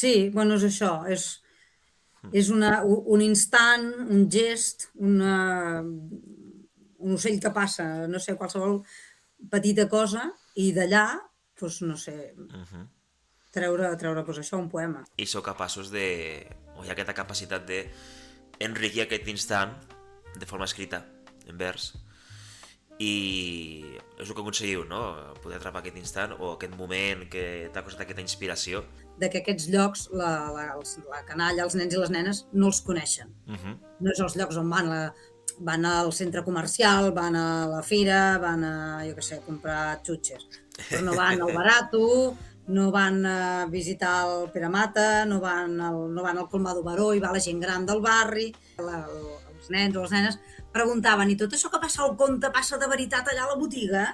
Sí, bueno, és això, és un instant, un gest, un ocell que passa, no sé, qualsevol petita cosa, i d'allà, doncs, no sé, treure doncs, això, un poema. I sou capaços de... o hi ha aquesta capacitat de enriquir aquest instant de forma escrita, en vers, i és el que aconseguiu, no? Poder atrapar aquest instant o aquest moment que t'ha costat aquesta inspiració. De que aquests llocs, la canalla, els nens i les nenes, no els coneixen. No és els llocs on van al centre comercial, van a la fira, van a, jo què sé, a comprar xutxes, però no van al Barato, no van a visitar el Pere Mata, no van al Colmado Baró, i va la gent gran del barri, els nens o les nenes preguntaven, i tot això que passa al conte passa de veritat allà a la botiga?